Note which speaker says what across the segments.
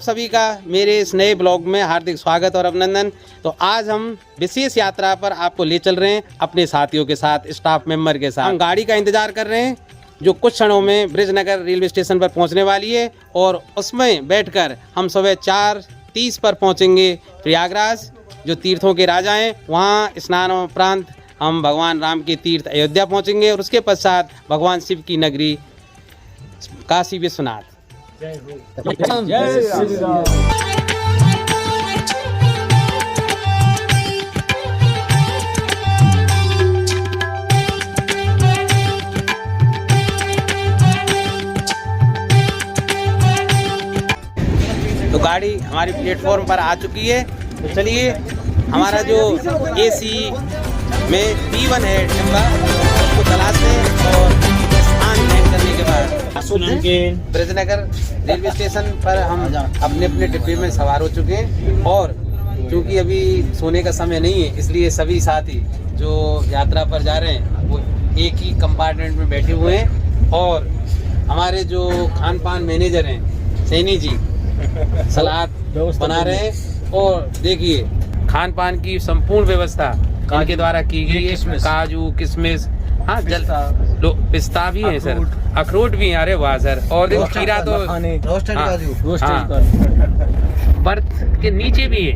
Speaker 1: आप सभी का मेरे इस नए ब्लॉग में हार्दिक स्वागत और अभिनंदन। तो आज हम विशेष यात्रा पर आपको ले चल रहे हैं अपने साथियों के साथ, स्टाफ मेंबर के साथ। हम गाड़ी का इंतजार कर रहे हैं जो कुछ क्षणों में ब्रिजनगर रेलवे स्टेशन पर पहुंचने वाली है और उसमें बैठकर हम सुबह 4:30 पर पहुंचेंगे प्रयागराज, जो तीर्थों के राजा हैं। वहाँ स्नान उपरांत हम भगवान राम के तीर्थ अयोध्या पहुंचेंगे और उसके पश्चात भगवान शिव की नगरी काशी विश्वनाथ।
Speaker 2: जय श्री राम।
Speaker 1: तो गाड़ी हमारी प्लेटफॉर्म पर आ चुकी है। तो चलिए, हमारा जो AC में P1 है डिब्बा, उसको तलाशते हैं और स्थान लैंड करने के बाद ब्रिजनगर रेलवे स्टेशन पर हम अपने अपने डिब्बे में सवार हो चुके हैं। और क्योंकि अभी सोने का समय नहीं है, इसलिए सभी साथी जो यात्रा पर जा रहे हैं वो एक ही कंपार्टमेंट में बैठे हुए हैं। और हमारे जो खान पान मैनेजर हैं सैनी जी सलाद बना रहे हैं। और देखिए, खान पान की संपूर्ण व्यवस्था इनके द्वारा की गई है। काजू, किशमिश, हाँ पिस्ता भी है सर, अखरोट भी है। अरे वाह सर। और देखो खीरा तो बर्थ के नीचे भी है।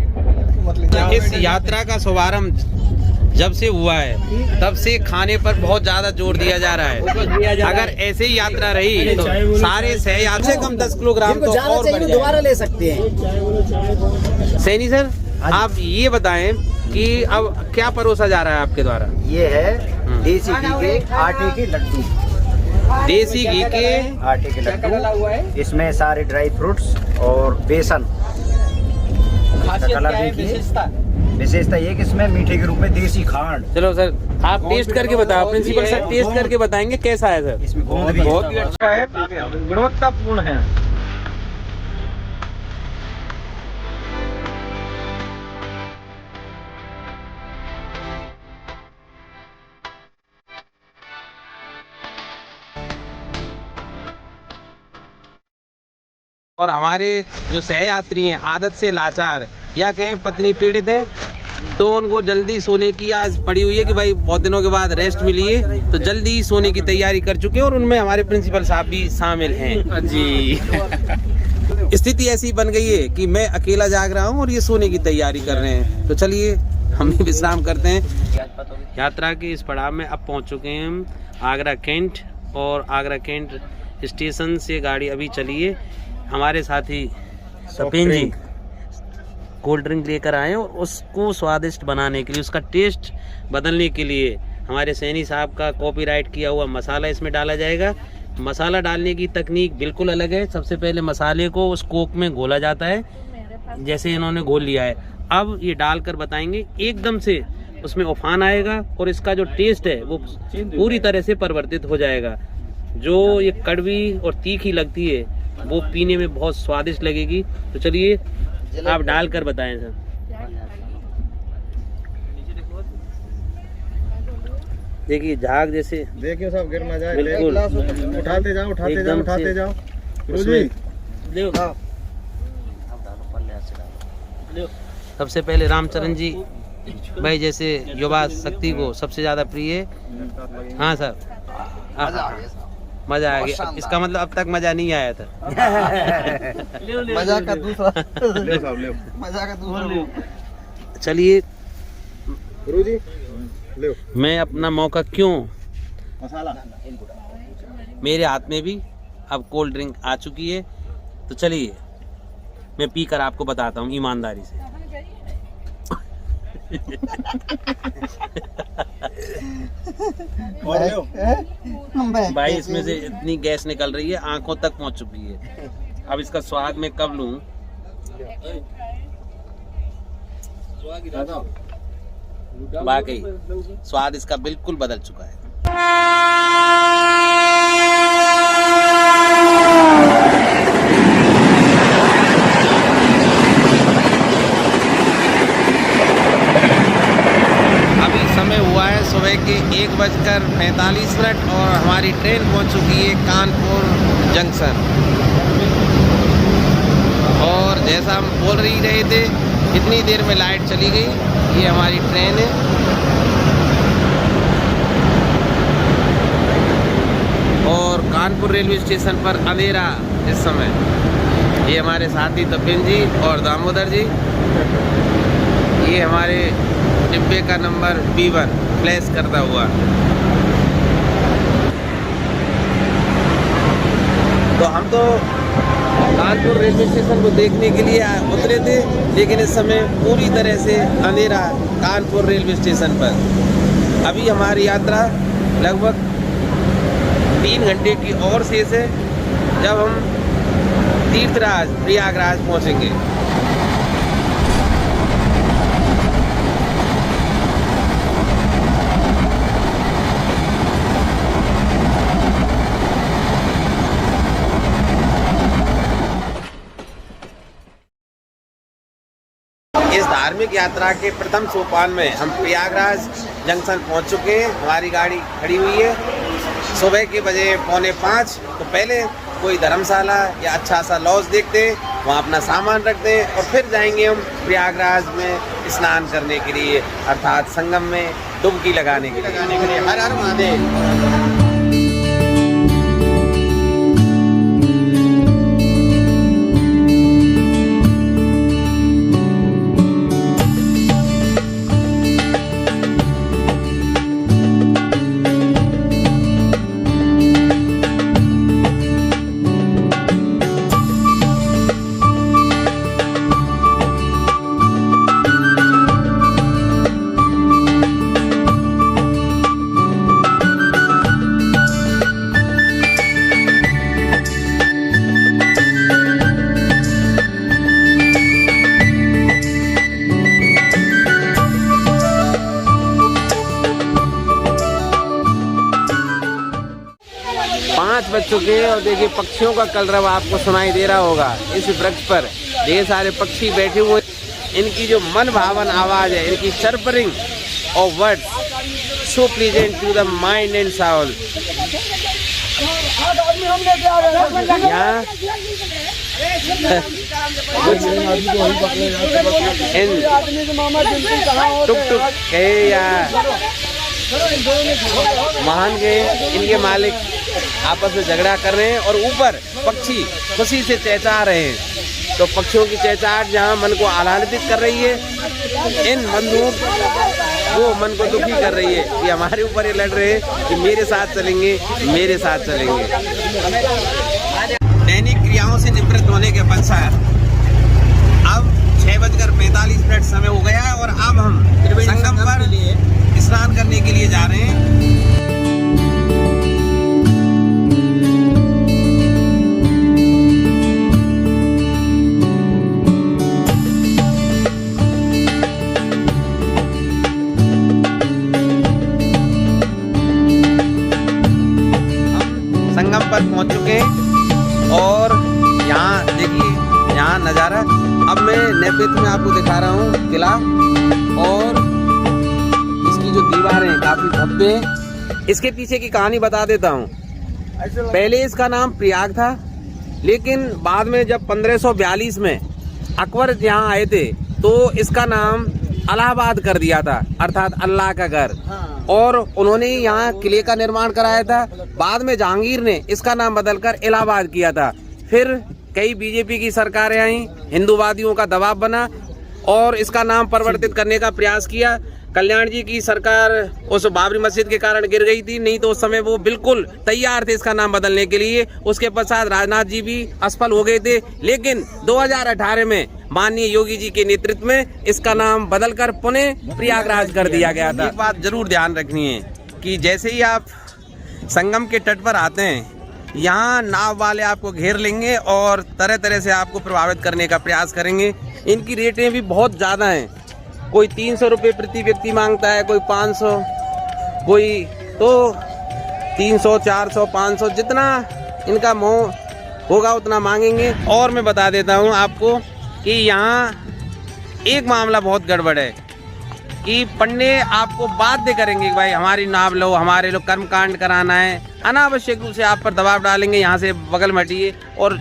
Speaker 1: इस यात्रा का शुभारंभ जब से हुआ है तब से खाने पर बहुत ज्यादा जोर दिया जा रहा है। अगर ऐसे ही यात्रा रही तो सारे सहयात्री से कम 10 किलोग्राम तो और बढ़
Speaker 3: दोबारा ले सकते हैं।
Speaker 1: सैनी सर, आप ये बताएं कि अब क्या परोसा जा रहा है आपके द्वारा?
Speaker 3: ये है देसी घी के आटे के लड्डू।
Speaker 1: देसी घी के
Speaker 3: आटे के लड्डू, इसमें सारे ड्राई फ्रूट्स और बेसन। कलर देखिए, विशेषता ये कि इसमें मीठे के रूप में देसी खांड।
Speaker 1: चलो सर, आप टेस्ट करके बताओ। प्रिंसिपल सर टेस्ट करके बताएंगे कैसा है सर?
Speaker 3: इसमें
Speaker 2: बहुत ही अच्छा है, गुणवत्तापूर्ण है।
Speaker 1: और हमारे जो सहयात्री हैं आदत से लाचार या कहीं पत्नी पीड़ित है, तो उनको जल्दी सोने की आज पड़ी हुई है कि भाई बहुत दिनों के बाद रेस्ट मिली है, तो जल्दी सोने की तैयारी कर चुके हैं। और उनमें हमारे प्रिंसिपल साहब भी शामिल हैं जी। स्थिति ऐसी बन गई है कि मैं अकेला जाग रहा हूँ और ये सोने की तैयारी कर रहे हैं। तो चलिए हम भी विश्राम करते हैं। यात्रा के इस पड़ाव में अब पहुँच चुके हैं हम आगरा कैंट। और आगरा कैंट स्टेशन से गाड़ी अभी चली है। हमारे साथी सपेन जी कोल्ड ड्रिंक लेकर आए और उसको स्वादिष्ट बनाने के लिए, उसका टेस्ट बदलने के लिए हमारे सैनी साहब का कॉपीराइट किया हुआ मसाला इसमें डाला जाएगा। मसाला डालने की तकनीक बिल्कुल अलग है। सबसे पहले मसाले को उस कोक में घोला जाता है, जैसे इन्होंने घोल लिया है। अब ये डालकर बताएंगे, एकदम से उसमें उफान आएगा और इसका जो टेस्ट है वो पूरी तरह से परिवर्तित हो जाएगा। जो ये कड़वी और तीखी लगती है वो पीने में बहुत स्वादिष्ट लगेगी। तो चलिए आप डाल कर बताएं सर। देखिए झाग जैसे,
Speaker 2: देखिए सब गिर ना जाए।
Speaker 1: बिल्कुल
Speaker 2: उठाते जाओ, उठाते जाओ, उठाते जाओ।
Speaker 1: सबसे पहले रामचरण जी भाई जैसे युवा शक्ति को सबसे ज्यादा प्रिय है। हाँ सर, मजा आ गया। इसका मतलब अब तक मजा नहीं आया था।
Speaker 3: मजा का दूसरा
Speaker 2: मजा का दूसरा।
Speaker 1: चलिए
Speaker 2: गुरुजी ले
Speaker 1: मैं अपना मौका क्यों,
Speaker 2: मसाला
Speaker 1: मेरे हाथ में भी अब कोल्ड ड्रिंक आ चुकी है। तो चलिए मैं पी कर आपको बताता हूँ ईमानदारी से। भाई इसमें से इतनी गैस निकल रही है, आंखों तक पहुंच चुकी है। अब इसका स्वाद मैं कब लूं? वाकई स्वाद इसका बिल्कुल बदल चुका है। समय हुआ है सुबह के 1:45 और हमारी ट्रेन पहुंच चुकी है कानपुर जंक्शन। और जैसा हम बोल ही रहे थे, इतनी देर में लाइट चली गई। ये हमारी ट्रेन है। और कानपुर रेलवे स्टेशन पर अंधेरा इस समय। ये हमारे साथी तपिन जी और दामोदर जी। ये हमारे डिब्बे का नंबर B1 फ्लैश करता हुआ। तो हम तो कानपुर रेलवे स्टेशन को देखने के लिए उतरे थे, लेकिन इस समय पूरी तरह से अंधेरा कानपुर रेलवे स्टेशन पर। अभी हमारी यात्रा लगभग 3 घंटे की और शेष है, जब हम तीर्थराज प्रयागराज पहुंचेंगे। इस धार्मिक यात्रा के प्रथम सोपान में हम प्रयागराज जंक्शन पहुंच चुके हैं। हमारी गाड़ी खड़ी हुई है। सुबह के बजे 4:45। तो पहले कोई धर्मशाला या अच्छा सा लॉज देखते हैं, वहाँ अपना सामान रखते हैं और फिर जाएंगे हम प्रयागराज में स्नान करने के लिए, अर्थात संगम में डुबकी लगाने के लिए। हर हर महादेव। 5 बज चुके हैं और देखिए पक्षियों का कलरव आपको सुनाई दे रहा होगा। इस वृक्ष पर ढेर सारे पक्षी बैठे हुए। इनकी जो मन भावन आवाज है, इनकी चर्परिंग और words so pleasant to the mind and soul. यहाँ टुक टुक कहे या महान के इनके मालिक आपस में झगड़ा कर रहे हैं और ऊपर पक्षी खुशी से चहचहा रहे हैं। तो पक्षियों की चहचहाहट जहाँ मन को आह्लादित कर रही है, इन बंधुओं वो मन को दुखी कर रही है कि हमारे ऊपर ये लड़ रहे हैं कि मेरे साथ चलेंगे, मेरे साथ चलेंगे। दैनिक क्रियाओं से निवृत्त होने के पश्चात अब 6:45 समय हो गया है और अब हम संगम पर स्नान करने के लिए जा रहे हैं। संगम पर पहुंच चुके हैं और यहाँ देखिए, यहाँ नज़ारा। अब मैं नैवेद्य में आपको दिखा रहा हूँ किला, और इसकी जो दीवारें हैं काफी भव्य हैं। इसके पीछे की कहानी बता देता हूँ। पहले इसका नाम प्रयाग था, लेकिन बाद में जब 1542 में अकबर यहाँ आए थे तो इसका नाम इलाहाबाद कर दिया था, अर्थात अल्लाह का घर। और उन्होंने यहाँ किले का निर्माण कराया था। बाद में जहांगीर ने इसका नाम बदलकर इलाहाबाद किया था। फिर कई बीजेपी की सरकारें आई, हिंदूवादियों का दबाव बना और इसका नाम परिवर्तित करने का प्रयास किया। कल्याण जी की सरकार उस बाबरी मस्जिद के कारण गिर गई थी, नहीं तो उस समय वो बिल्कुल तैयार थे इसका नाम बदलने के लिए। उसके पश्चात राजनाथ जी भी असफल हो गए थे, लेकिन 2018 में माननीय योगी जी के नेतृत्व में इसका नाम बदलकर पुनः प्रयागराज कर दिया गया था। एक बात जरूर ध्यान रखनी है कि जैसे ही आप संगम के तट पर आते हैं, यहाँ नाव वाले आपको घेर लेंगे और तरह तरह से आपको प्रभावित करने का प्रयास करेंगे। इनकी रेटें भी बहुत ज़्यादा हैं। कोई 300 रुपये प्रति व्यक्ति मांगता है, कोई 500, कोई तो 300, 400, 500, जितना इनका मोह होगा उतना मांगेंगे। और मैं बता देता हूँ आपको कि यहाँ एक मामला बहुत गड़बड़ है कि पंडे आपको बाध्य करेंगे कि भाई हमारी नाव लो, हमारे लोग कर्मकांड कराना है। अनावश्यक रूप से आप पर दबाव डालेंगे, यहाँ से बगल में हटिए। और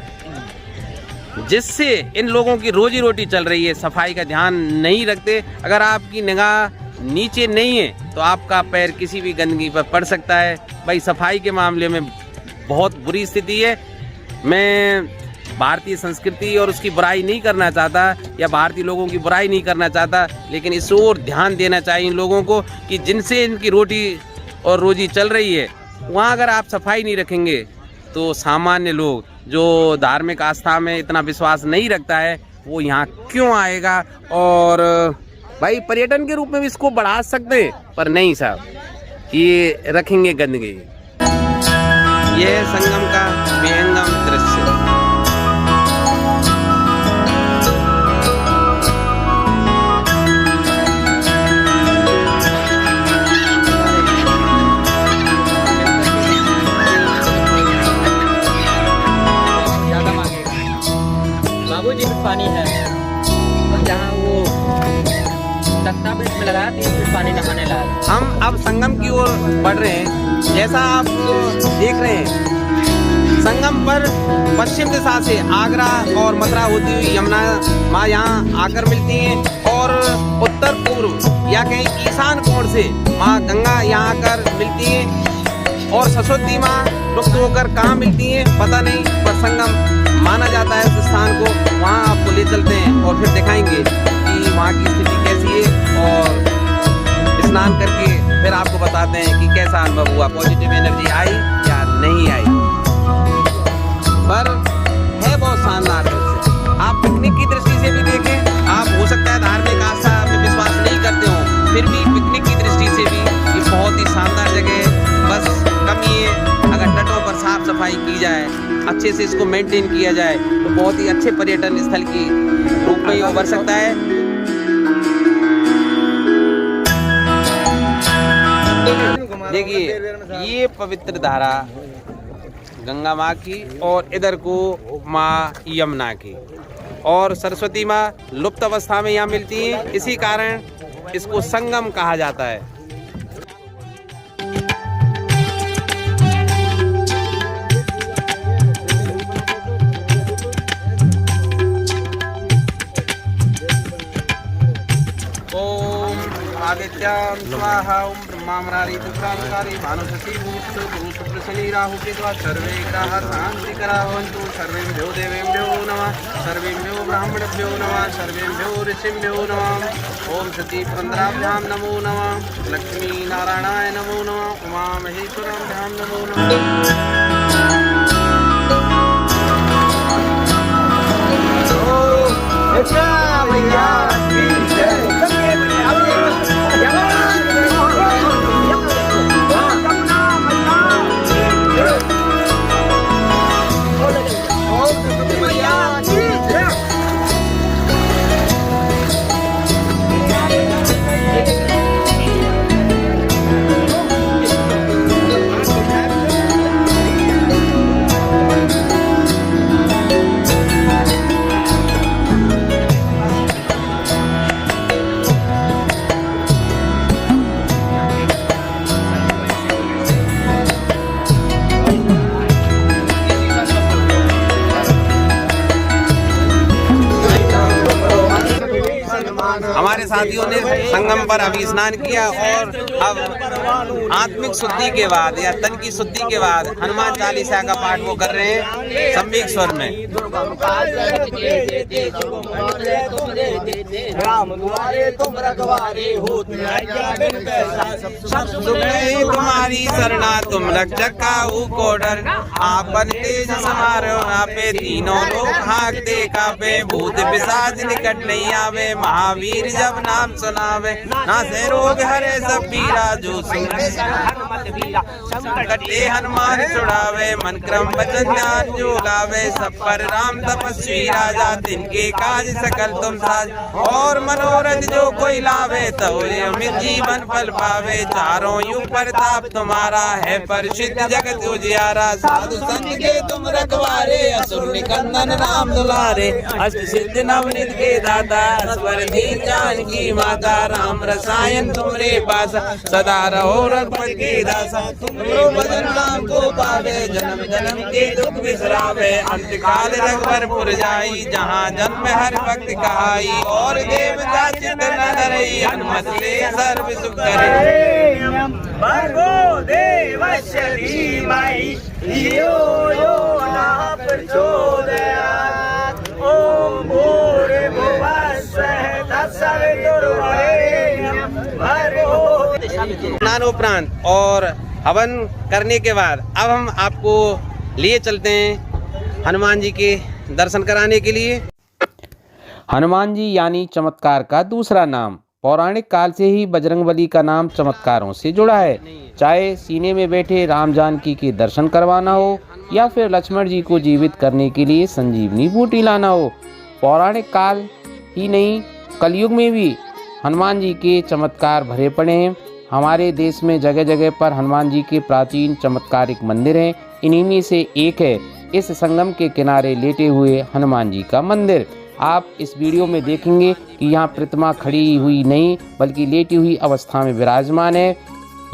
Speaker 1: जिससे इन लोगों की रोजी रोटी चल रही है। सफाई का ध्यान नहीं रखते। अगर आपकी निगाह नीचे नहीं है तो आपका पैर किसी भी गंदगी पर पड़ सकता है। भाई सफाई के मामले में बहुत बुरी स्थिति है। मैं भारतीय संस्कृति और उसकी बुराई नहीं करना चाहता या भारतीय लोगों की बुराई नहीं करना चाहता, लेकिन इस ओर ध्यान देना चाहिए इन लोगों को कि जिनसे इनकी रोटी और रोजी चल रही है, वहाँ अगर आप सफाई नहीं रखेंगे तो सामान्य लोग जो धार्मिक आस्था में इतना विश्वास नहीं रखता है वो यहाँ क्यों आएगा। और भाई पर्यटन के रूप में भी इसको बढ़ा सकते हैं, पर नहीं साहब, ये रखेंगे गंदगी। यह है संगम का विहंगम दृश्य।
Speaker 4: बाबूजी में पानी है, जहाँ वो तख्ता पे इसमें लगा दिए पानी नहाने लगा।
Speaker 1: हम अब संगम की ओर बढ़ रहे हैं। जैसा आप देख रहे हैं, संगम पर पश्चिम दिशा से आगरा और मथुरा होती हुई यमुना माँ यहाँ आकर मिलती हैं और उत्तर पूर्व या कहीं ईशान कोण से माँ गंगा यहाँ आकर मिलती हैं और सरस्वती माँ लुप्त होकर कहाँ मिलती हैं पता नहीं, पर संगम माना जाता है उस स्थान को। वहाँ आपको ले चलते हैं और फिर दिखाएंगे कि वहाँ की स्थिति कैसी है और स्नान करके फिर आपको बताते हैं कि कैसा अनुभव हुआ, पॉजिटिव एनर्जी आई या नहीं आई। पर है बहुत शानदार दृश्य। आप पिकनिक की दृष्टि से भी देखें, आप हो सकता है धार्मिक आस्था में विश्वास नहीं करते हो, फिर भी पिकनिक की दृष्टि से भी ये बहुत ही शानदार जगह है। बस कमी है, अगर तटों पर साफ सफाई की जाए, अच्छे से इसको मेंटेन किया जाए तो बहुत ही अच्छे पर्यटन स्थल की रूप में ये उभर सकता है। देखिए ये पवित्र धारा गंगा माँ की और इधर को माँ यमुना की, और सरस्वती माँ लुप्त अवस्था में यहाँ मिलती हैं, इसी कारण इसको संगम कहा जाता है। आदित्याम स्वाहा ओम ब्रह्मामरारी दुर्गामकारी भानुषसी भूत गुरु शुक्र शनि राहु केतु सर्वे ग्रह शांति करावन्तु सर्वेभ्यो देवेभ्यो नमः सर्वेभ्यो ब्राह्मणेभ्यो नमः सर्वेभ्यो ऋषिभ्यो नमः। ओम सती पुरंदराभ्यां नमो नमः, लक्ष्मी नारायणाय नमो नमः, उमा महेश्वराभ्यां नमो नमः। हमारे साथियों ने संगम पर अभी स्नान किया और अब आत्मिक शुद्धि के बाद या तन की शुद्धि के बाद हनुमान चालीसा का पाठ वो कर रहे हैं सम्यक स्वर में। तुम्हारी शरणा तुम रक्षक काहू को डर, आपन तेज समारो आपे तीनों लोग हाँकते कापे, भूत पिशाच निकट नहीं आवे, महावीर जब नाम सुनावे, ना से रोग हरे सब पीरा, जो कटे हनुमान छुड़ावे, मन क्रम वचन ध्यान जो लावे, सब पर राम तपस्वी राजा, तिनके काज सकल तुम साज, और मनोरथ जो कोई लावे, तो अमित जीवन फल पावे, चारों युग प्रताप तुम्हारा है, परिशुद्ध जगत उजियारा, साधु संत के तुम रखवारे, असुर निकंदन राम दुलारे, अष्ट सिद्ध नवनिध के दाता, स्वर दीन जानकी माता, राम रसायन तुमरे पास, सदा रहो रघुपति के दासा तुमरो भजन राम को पावे जन्म जन्म के दुख बिसरावे अंतकाल रघुवरपुर जाई जहाँ जन्म हर भक्त कहाई और देवता चित न धरई हनुमत से सर्व सुख करे
Speaker 3: भर्गो देवस्य धीमहि धियो यो न प्रचोदयात् ओम भूर्भुवः स्वः तत्सवितुर्वरेण्यं भर्गो।
Speaker 1: स्नानोपरांत और हवन करने के बाद अब हम आपको लिए चलते हैं हनुमान जी के दर्शन कराने के लिए। हनुमान जी यानी चमत्कार का दूसरा नाम। पौराणिक काल से ही बजरंगबली का नाम चमत्कारों से जुड़ा है। चाहे सीने में बैठे राम जानकी के दर्शन करवाना हो या फिर लक्ष्मण जी को जीवित करने के लिए संजीवनी बूटी लाना हो, पौराणिक काल ही नहीं कलयुग में भी हनुमान जी के चमत्कार भरे पड़े हैं। हमारे देश में जगह जगह पर हनुमान जी के प्राचीन चमत्कारिक मंदिर हैं। इन्हीं में से एक है इस संगम के किनारे लेटे हुए हनुमान जी का मंदिर। आप इस वीडियो में देखेंगे कि यहाँ प्रतिमा खड़ी हुई नहीं बल्कि लेटी हुई अवस्था में विराजमान है।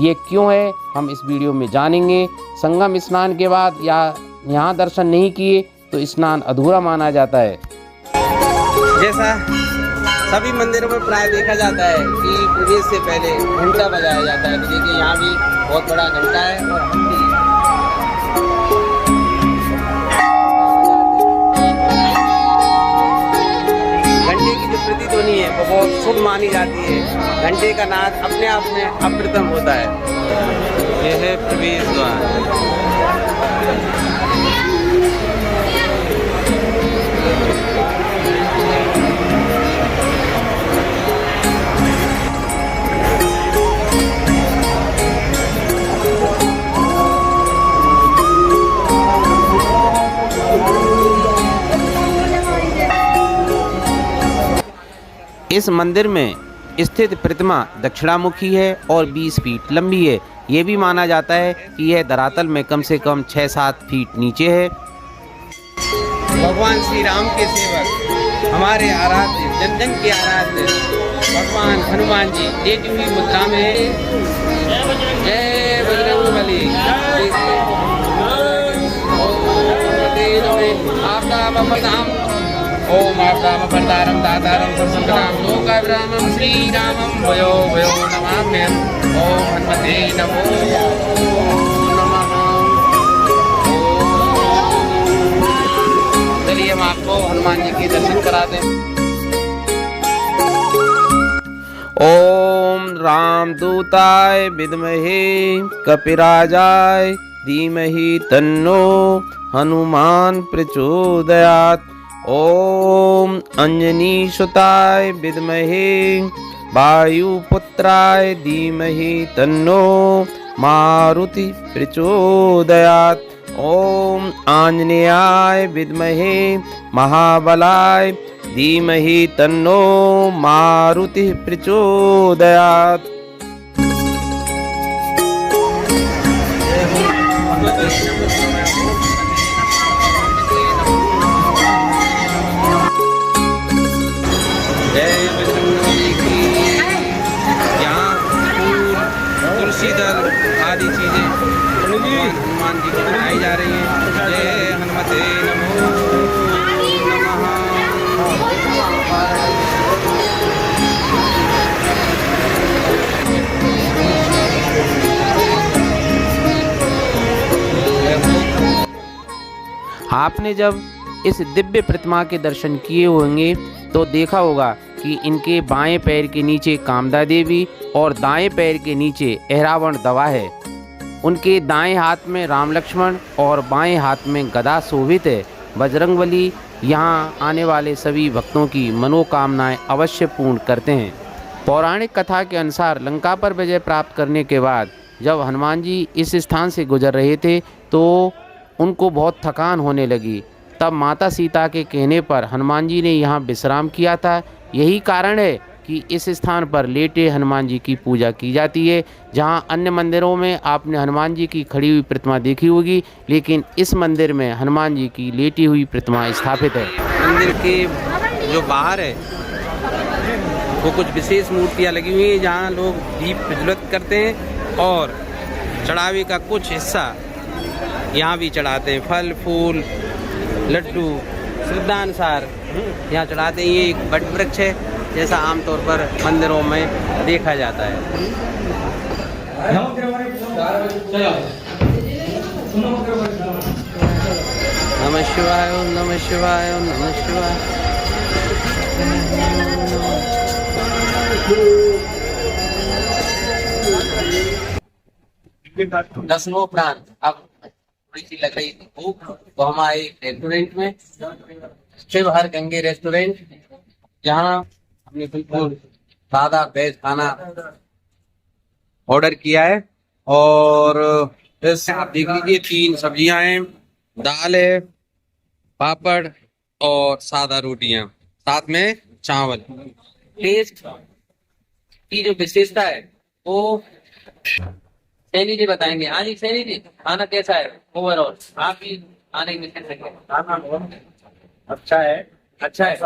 Speaker 1: ये क्यों है हम इस वीडियो में जानेंगे। संगम स्नान के बाद या यहाँ दर्शन नहीं किए तो स्नान अधूरा माना जाता है। जैसा सभी मंदिरों में प्राय देखा जाता है कि प्रवेश से पहले घंटा बजाया जाता है। तो देखिए यहाँ भी बहुत बड़ा घंटा है और हम भी घंटे की जो प्रतिध्वनि है वो बहुत शुभ मानी जाती है। घंटे का नाद अपने आप में अप्रतिम होता है। यह है प्रवेश द्वार। इस मंदिर में स्थित प्रतिमा दक्षिणामुखी है और 20 फीट लंबी है। ये भी माना जाता है कि यह धरातल में कम से कम 6-7 फीट नीचे है। भगवान श्री राम के सेवक हमारे आराध्य जन जन के आराध्य भगवान हनुमान जी लेटी हुई मुद्रा में जय बजरंगबली ओम आपदाम भरतारम दातारम सर्वसंकटाम लोकाभिरामं श्रीरामं भयो भयो नमाम्यहम्। ओम हनुमते नमो नमः। चलिए हम आपको हनुमान जी के दर्शन कराते हैं। ओम रामदूताय विद्महे कपिराजाय धीमहि तन्नो हनुमान प्रचोदयात्। ओम अंजनी सुताय विद्महे वायुपुत्राय धीमहि तन्नो मारुति प्रचोदयात्। ओम आंजनेयाय विद्महे महाबलाय धीमहि तन्नो मारुति प्रचोदयात्। जय बजरंगबली की। यहाँ फूल तुलसी दल आदि चीजें हनुमान जी को बनाई जा रही हैं। जय हनुमते नमो नमः। आपने जब इस दिव्य प्रतिमा के दर्शन किए होंगे तो देखा होगा कि इनके बाएं पैर के नीचे कामदा देवी और दाएं पैर के नीचे एहरावण दवा है। उनके दाएं हाथ में राम लक्ष्मण और बाएं हाथ में गदा शोभित है। बजरंगबली यहाँ आने वाले सभी भक्तों की मनोकामनाएं अवश्य पूर्ण करते हैं। पौराणिक कथा के अनुसार लंका पर विजय प्राप्त करने के बाद जब हनुमान जी इस स्थान से गुजर रहे थे तो उनको बहुत थकान होने लगी। तब माता सीता के कहने पर हनुमान जी ने यहाँ विश्राम किया था। यही कारण है कि इस स्थान पर लेटे हनुमान जी की पूजा की जाती है। जहाँ अन्य मंदिरों में आपने हनुमान जी की खड़ी हुई प्रतिमा देखी होगी, लेकिन इस मंदिर में हनुमान जी की लेटी हुई प्रतिमा स्थापित है। मंदिर के जो बाहर है वो कुछ विशेष मूर्तियाँ लगी हुई हैं जहाँ लोग दीप प्रज्वलित करते हैं और चढ़ावे का कुछ हिस्सा यहाँ भी चढ़ाते हैं। फल फूल लड्डू श्रद्धानुसार यहाँ चढ़ाते हैं। ये एक वट वृक्ष है जैसा आमतौर पर मंदिरों में देखा जाता है। नमः शिवाय ओम नमः शिवाय ओम नमः शिवाय। दसनों उपरांत अब थोड़ी सी लग रही थी भूख, तो हम आए रेस्टोरेंट में, शिव हर गंगे रेस्टोरेंट, जहाँ हमने बिल्कुल सादा वेज खाना ऑर्डर किया है। और इस आप देख लीजिए 3 सब्जियां हैं, दाल है, पापड़ और सादा रोटियां, साथ में चावल। टेस्ट की जो विशेषता है वो सैनी जी बताएंगे। हाँ जी सैनी जी, खाना कैसा है ओवरऑल? आप भी खाने में कैसे हैं?
Speaker 3: अच्छा है।
Speaker 1: अच्छा है,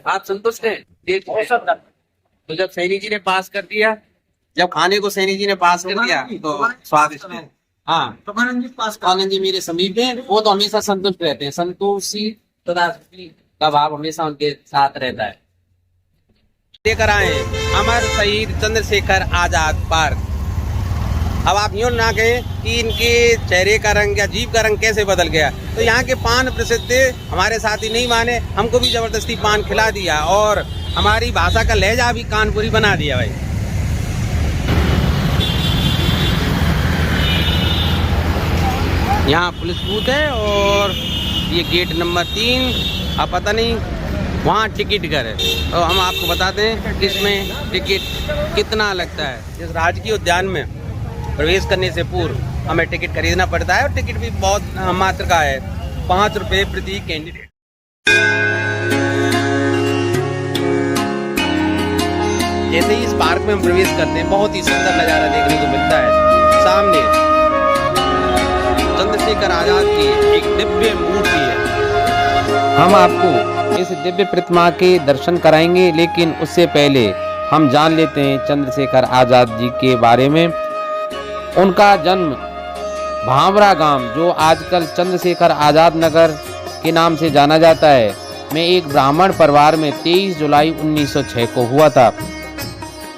Speaker 1: आप संतुष्ट हैं? तो जब सैनी जी ने पास कर दिया, जब खाने को सैनी जी ने पास कर दिया तो स्वादिष्ट है। हाँ तो आनंद जी मेरे समीप हैं, वो तो हमेशा संतुष्ट रहते हैं। संतोषी तथा का भाव हमेशा उनके साथ रहता है। लेकर आए अमर शहीद चंद्रशेखर आजाद पार्क। अब आप यूँ ना कहें कि इनके चेहरे का रंग या जीभ का रंग कैसे बदल गया। तो यहाँ के पान प्रसिद्ध थे, हमारे साथी नहीं माने, हमको भी जबरदस्ती पान खिला दिया और हमारी भाषा का लहजा भी कानपुरी बना दिया भाई। यहाँ पुलिस बूथ है और ये गेट नंबर 3। अब पता नहीं वहाँ टिकट घर है, तो हम आपको बताते हैं इसमें टिकट कितना लगता है। इस राजकीय उद्यान में प्रवेश करने से पूर्व हमें टिकट खरीदना पड़ता है और टिकट भी बहुत मात्र का है, 5 रुपये प्रति कैंडिडेट। जैसे ही इस पार्क में हम प्रवेश करते हैं बहुत ही सुंदर नज़ारा देखने को मिलता है। सामने चंद्रशेखर आजाद की एक दिव्य मूर्ति है। हम आपको इस दिव्य प्रतिमा के दर्शन कराएंगे, लेकिन उससे पहले हम जान लेते हैं चंद्रशेखर आजाद जी के बारे में। उनका जन्म भावरा गांव, जो आजकल चंद्रशेखर आजाद नगर के नाम से जाना जाता है, में एक ब्राह्मण परिवार में 23 जुलाई 1906 को हुआ था।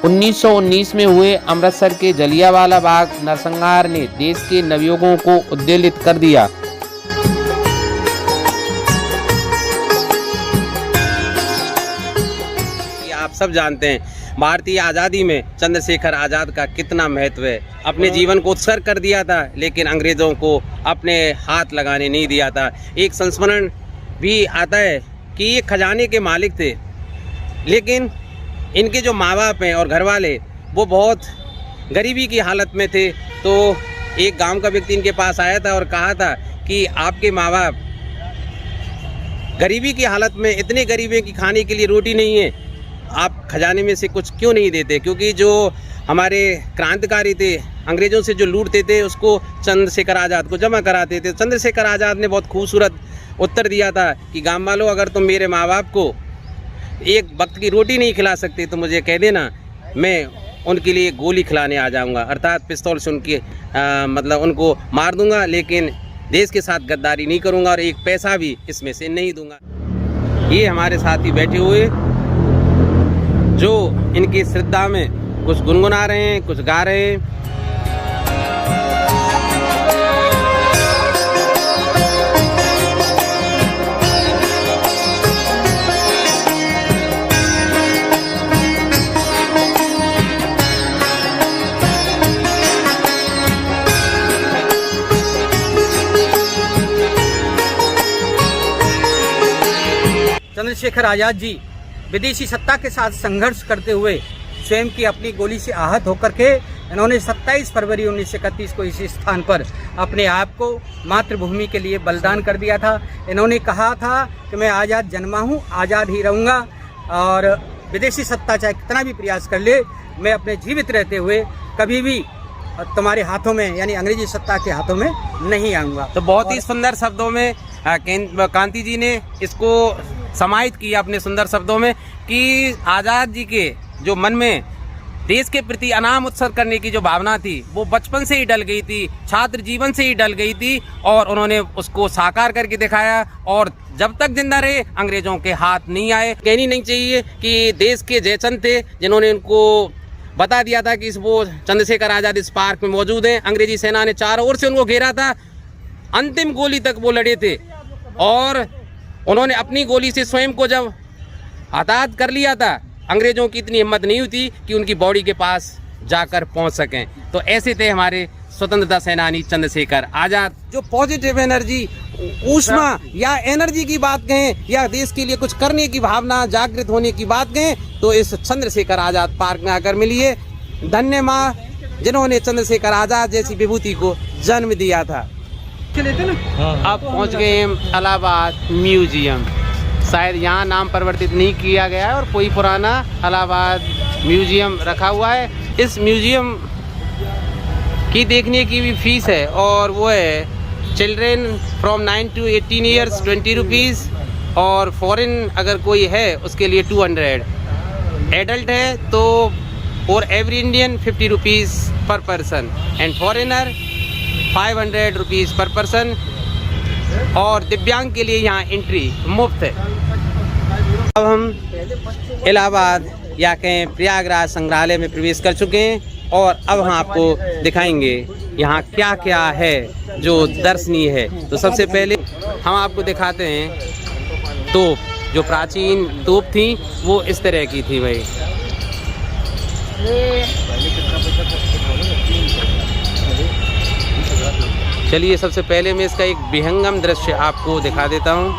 Speaker 1: 1919 में हुए अमृतसर के जलियांवाला बाग नरसंहार ने देश के नवयुगों को उद्वेलित कर दिया। आप सब जानते हैं भारतीय आज़ादी में चंद्रशेखर आज़ाद का कितना महत्व है। अपने जीवन को उत्सर्ग कर दिया था, लेकिन अंग्रेज़ों को अपने हाथ लगाने नहीं दिया था। एक संस्मरण भी आता है कि ये खजाने के मालिक थे, लेकिन इनके जो माँ बाप हैं और घर वाले वो बहुत गरीबी की हालत में थे। तो एक गांव का व्यक्ति इनके पास आया था और कहा था कि आपके माँ बाप गरीबी की हालत में इतने गरीब हैं कि खाने के लिए रोटी नहीं है, आप खजाने में से कुछ क्यों नहीं देते? क्योंकि जो हमारे क्रांतिकारी थे, अंग्रेज़ों से जो लूटते थे उसको चंद्रशेखर आज़ाद को जमा कराते थे। चंद्रशेखर आज़ाद ने बहुत खूबसूरत उत्तर दिया था कि गाँव वालों, अगर तुम मेरे माँ बाप को एक वक्त की रोटी नहीं खिला सकते तो मुझे कह देना, मैं उनके लिए गोली खिलाने आ जाऊंगा, अर्थात पिस्तौल से उनके मतलब उनको मार दूंगा, लेकिन देश के साथ गद्दारी नहीं करूंगा और एक पैसा भी इसमें से नहीं दूंगा। ये हमारे साथी बैठे हुए जो इनकी श्रद्धा में कुछ गुनगुना रहे हैं, कुछ गा रहे हैं।
Speaker 5: चंद्रशेखर आजाद जी विदेशी सत्ता के साथ संघर्ष करते हुए स्वयं की अपनी गोली से आहत होकर के इन्होंने 27 फरवरी 1931 को इसी स्थान पर अपने आप को मातृभूमि के लिए बलिदान कर दिया था। इन्होंने कहा था कि मैं आज़ाद जन्मा हूँ, आज़ाद ही रहूँगा और विदेशी सत्ता चाहे कितना भी प्रयास कर ले, मैं अपने जीवित रहते हुए कभी भी तुम्हारे हाथों में यानी अंग्रेजी सत्ता के हाथों में नहीं आऊँगा।
Speaker 1: तो बहुत ही सुंदर शब्दों में कांति जी ने इसको समाहित किया अपने सुंदर शब्दों में कि आज़ाद जी के जो मन में देश के प्रति अनाम उत्सर्ग करने की जो भावना थी वो बचपन से ही डल गई थी, छात्र जीवन से ही डल गई थी और उन्होंने उसको साकार करके दिखाया। और जब तक जिंदा रहे अंग्रेजों के हाथ नहीं आए। कहनी नहीं चाहिए कि देश के जयचंद थे जिन्होंने उनको बता दिया था कि वो चंद्रशेखर आज़ाद इस पार्क में मौजूद हैं। अंग्रेजी सेना ने चारों ओर से उनको घेरा था, अंतिम गोली तक वो लड़े थे और उन्होंने अपनी गोली से स्वयं को जब हताहत कर लिया था, अंग्रेजों की इतनी हिम्मत नहीं हुई कि उनकी बॉडी के पास जाकर पहुंच सकें। तो ऐसे थे हमारे स्वतंत्रता सेनानी चंद्रशेखर आज़ाद। जो पॉजिटिव एनर्जी, ऊष्मा या एनर्जी की बात कहें या देश के लिए कुछ करने की भावना, जागृत होने की बात कहें तो इस चंद्रशेखर आज़ाद पार्क में आकर मिली है। धन्य माँ जिन्होंने चंद्रशेखर आज़ाद जैसी विभूति को जन्म दिया था। अब पहुंच गए हैं इलाहाबाद म्यूजियम। शायद यहाँ नाम परिवर्तित नहीं किया गया है और कोई पुराना इलाहाबाद म्यूजियम रखा हुआ है। इस म्यूजियम की देखने की भी फीस है और वो है children from 9 to 18 years 20 rupees और फॉरेन अगर कोई है उसके लिए 200। एडल्ट है तो फॉर एवरी इंडियन 50 रुपीज़ पर पर्सन एंड फॉरेनर 500 रुपीज़ पर पर्सन और दिव्यांग के लिए यहाँ एंट्री मुफ्त है। अब हम इलाहाबाद या कहें प्रयागराज संग्रहालय में प्रवेश कर चुके हैं और अब हम आपको दिखाएंगे यहाँ क्या क्या है जो दर्शनीय है। तो सबसे पहले हम आपको दिखाते हैं तोप। जो प्राचीन तोप थी वो इस तरह की थी भाई। चलिए सबसे पहले मैं इसका एक विहंगम दृश्य आपको दिखा देता हूँ।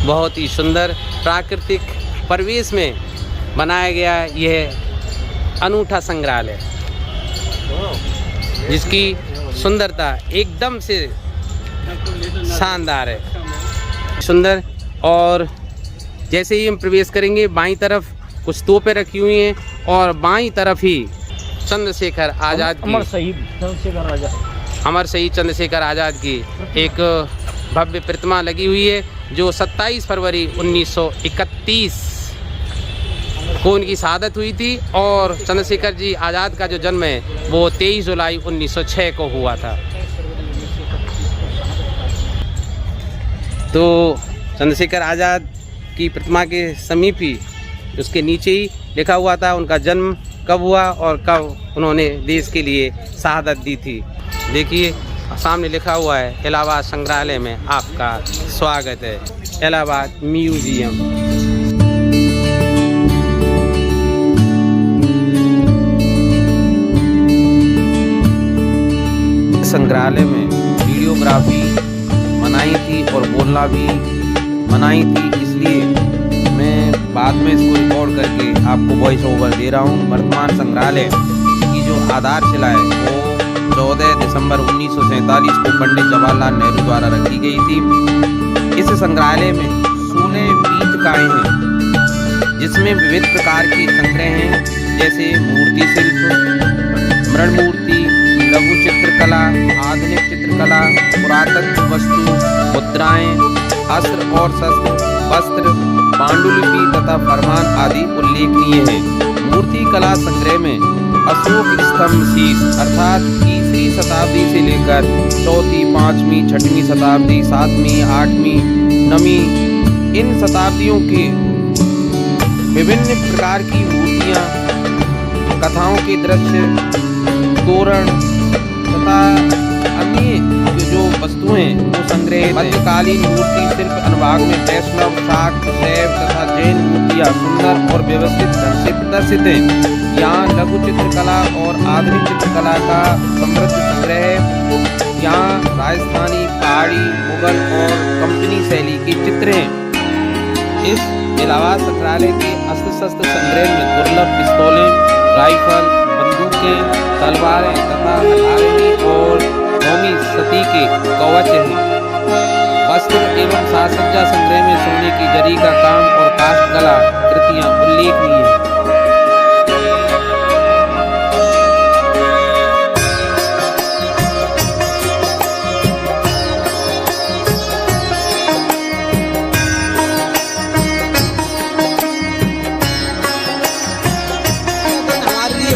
Speaker 1: बहुत ही सुंदर प्राकृतिक परिवेश में बनाया गया यह अनूठा संग्रहालय, जिसकी सुंदरता एकदम से शानदार है, सुंदर। और जैसे ही हम प्रवेश करेंगे बाईं तरफ कुछ तोपें रखी हुई हैं और बाईं तरफ ही चंद्रशेखर आज़ाद की, अमर शहीद चंद्रशेखर आज़ाद की एक भव्य प्रतिमा लगी हुई है जो 27 फरवरी 1931 को उनकी शहादत हुई थी और चंद्रशेखर जी आज़ाद का जो जन्म है वो 23 जुलाई 1906 को हुआ था। तो चंद्रशेखर आज़ाद की प्रतिमा के समीप ही उसके नीचे ही लिखा हुआ था उनका जन्म कब हुआ और कब उन्होंने देश के लिए शहादत दी थी। देखिए सामने लिखा हुआ है इलाहाबाद संग्रहालय में आपका स्वागत है, इलाहाबाद म्यूजियम। संग्रहालय में वीडियोग्राफी बनाई थी और बोलना भी बनाई थी, इसलिए मैं बाद में इसको रिकॉर्ड करके आपको वॉइस ओवर दे रहा हूँ। वर्तमान संग्रहालय की जो आधारशिला है वो 14 दिसंबर 1947 को पंडित जवाहरलाल नेहरू द्वारा रखी गई थी। इस संग्रहालय में 16 पीठिकाएं हैं जिसमें विविध प्रकार के संग्रह हैं, जैसे मूर्ति शिल्प, मृण मूर्ति, लघु चित्रकला, आधुनिक चित्रकला, पुरातत्व वस्तु, मुद्राएं, अस्त्र और शस्त्र, वस्त्र, पांडुलिपि तथा फरमान आदि उल्लेखनीय है। मूर्ति कला संग्रह में अशोक स्तंभ शीश अर्थात तीसरी शताब्दी से लेकर चौथी, पाँचवीं, छठवीं शताब्दी, 7वीं, 8वीं, 9वीं इन शताब्दियों के विभिन्न प्रकार की मूर्तियाँ, कथाओं के दृश्य, तोरण तथा अन्य जो वस्तुएं वो संग्रह। मध्यकालीन मूर्ति शिल्प अनुभाग में वैष्णव, शाक्त, शैव तथा जैन मूर्तियाँ सुंदर और व्यवस्थित ढंग से प्रदर्शित हैं। यहाँ लघु चित्रकला और आधुनिक चित्रकला का समृद्ध संग्रह है। यहाँ राजस्थानी, पहाड़ी, मुगल और कंपनी शैली के चित्र हैं। इस इलाहाबाद संग्रहालय के अस्त्र शस्त्र संग्रह में दुर्लभ पिस्तौलें, राइफल, बंदूकें, तलवारें तथा 18वीं और 9वीं सदी के कवच हैं। वस्त्र एवं साज सज्जा संग्रह में सोने की जरी का काम और काष्ठ कला कृतियां उल्लेखनीय हैं।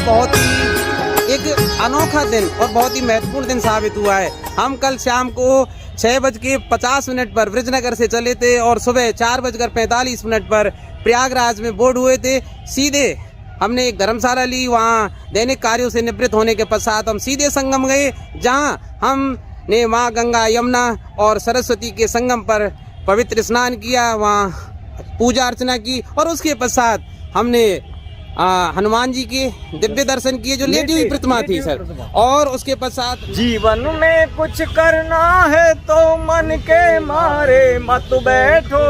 Speaker 1: बहुत ही एक अनोखा दिन और बहुत ही महत्वपूर्ण दिन साबित हुआ है। हम कल शाम को 6:50 पर ब्रिजनगर से चले थे और सुबह 4:45 पर प्रयागराज में बोर्ड हुए थे। सीधे हमने एक धर्मशाला ली, वहाँ दैनिक कार्यों से निवृत्त होने के पश्चात हम सीधे संगम गए, जहाँ हमने माँ गंगा, यमुना और सरस्वती के संगम पर पवित्र स्नान किया, वहाँ पूजा अर्चना की और उसके पश्चात हमने हनुमान जी के दिव्य दर्शन किए जो लेटी हुई प्रतिमा थी सर। और उसके पश्चात
Speaker 3: जीवन में कुछ करना है तो मन के मारे मत बैठो,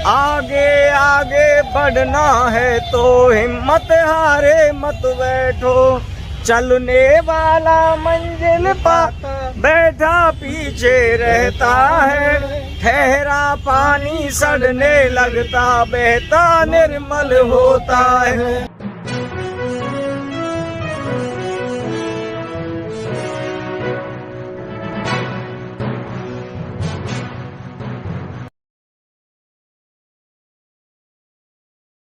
Speaker 3: आगे आगे बढ़ना है तो हिम्मत हारे मत बैठो, चलने वाला मंजिल पा बैठा पीछे रहता है, ठहरा पानी सड़ने लगता बहता निर्मल होता है।